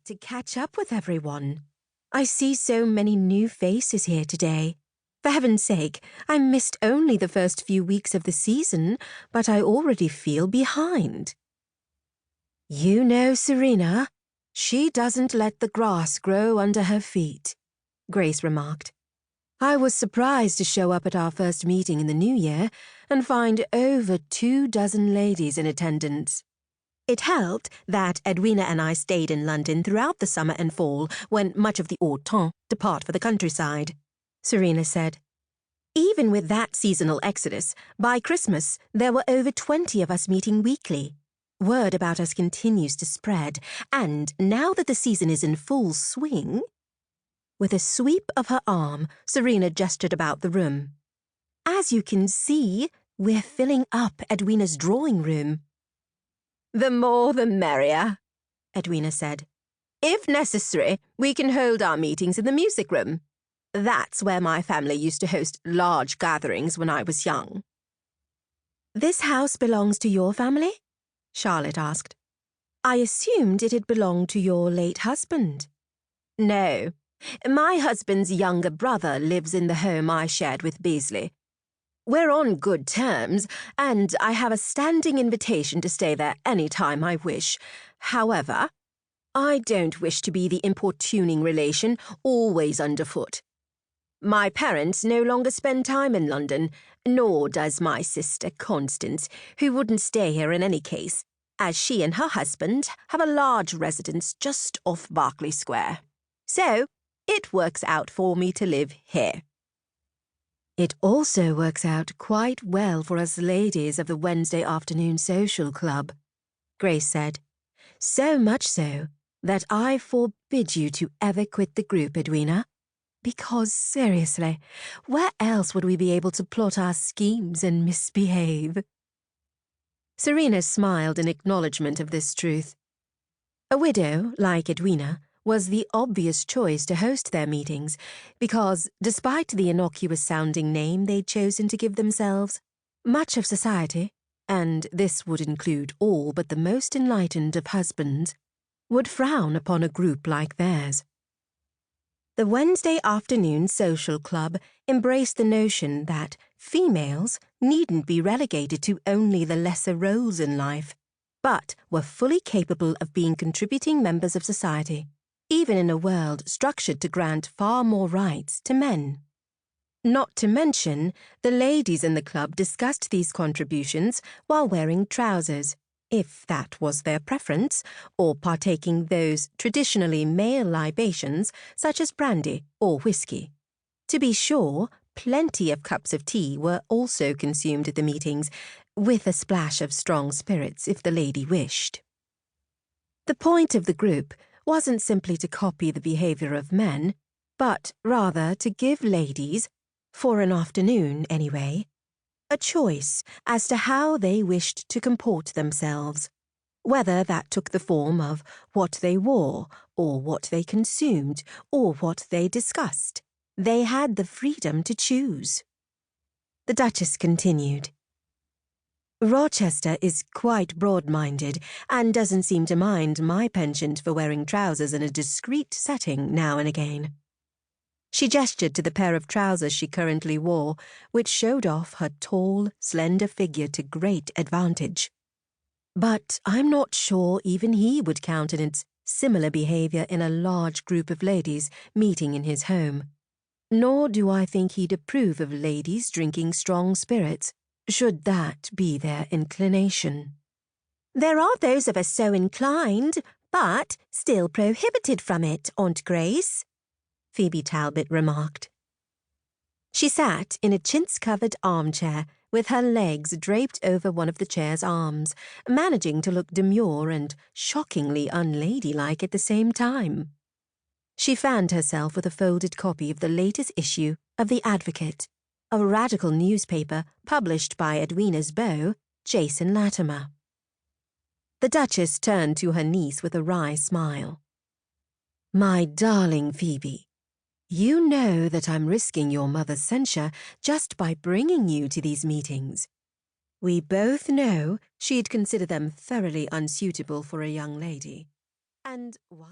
to catch up with everyone. I see so many new faces here today. For heaven's sake, I missed only the first few weeks of the season, but I already feel behind. You know Serena, she doesn't let the grass grow under her feet, Grace remarked. I was surprised to show up at our first meeting in the new year and find over 24 ladies in attendance. It helped that Edwina and I stayed in London throughout the summer and fall when much of the autumn depart for the countryside, Serena said. Even with that seasonal exodus, by Christmas there were over 20 of us meeting weekly. Word about us continues to spread, and now that the season is in full swing... With a sweep of her arm, Serena gestured about the room. As you can see, we're filling up Edwina's drawing room. The more the merrier, Edwina said. If necessary, we can hold our meetings in the music room. That's where my family used to host large gatherings when I was young. This house belongs to your family? Charlotte asked. I assumed it had belonged to your late husband. No. My husband's younger brother lives in the home I shared with Beasley. We're on good terms, and I have a standing invitation to stay there any time I wish. However, I don't wish to be the importuning relation always underfoot. My parents no longer spend time in London, nor does my sister Constance, who wouldn't stay here in any case, as she and her husband have a large residence just off Berkeley Square. So, it works out for me to live here. It also works out quite well for us ladies of the Wednesday afternoon social club, Grace said. So much so that I forbid you to ever quit the group, Edwina. Because, seriously, where else would we be able to plot our schemes and misbehave? Serena smiled in acknowledgement of this truth. A widow, like Edwina, was the obvious choice to host their meetings because, despite the innocuous-sounding name they'd chosen to give themselves, much of society, and this would include all but the most enlightened of husbands, would frown upon a group like theirs. The Wednesday afternoon social club embraced the notion that females needn't be relegated to only the lesser roles in life, but were fully capable of being contributing members of society, even in a world structured to grant far more rights to men. Not to mention, the ladies in the club discussed these contributions while wearing trousers, if that was their preference, or partaking those traditionally male libations such as brandy or whiskey. To be sure, plenty of cups of tea were also consumed at the meetings, with a splash of strong spirits if the lady wished. The point of the group wasn't simply to copy the behaviour of men, but rather to give ladies, for an afternoon anyway, a choice as to how they wished to comport themselves, whether that took the form of what they wore, or what they consumed, or what they discussed. They had the freedom to choose. The Duchess continued. Rochester is quite broad-minded and doesn't seem to mind my penchant for wearing trousers in a discreet setting now and again. She gestured to the pair of trousers she currently wore, which showed off her tall, slender figure to great advantage. But I'm not sure even he would countenance similar behaviour in a large group of ladies meeting in his home. Nor do I think he'd approve of ladies drinking strong spirits, should that be their inclination. There are those of us so inclined, but still prohibited from it, Aunt Grace, Phoebe Talbot remarked. She sat in a chintz-covered armchair with her legs draped over one of the chair's arms, managing to look demure and shockingly unladylike at the same time. She fanned herself with a folded copy of the latest issue of The Advocate, a radical newspaper published by Edwina's beau, Jason Latimer. The Duchess turned to her niece with a wry smile. My darling Phoebe, you know that I'm risking your mother's censure just by bringing you to these meetings. We both know she'd consider them thoroughly unsuitable for a young lady. And while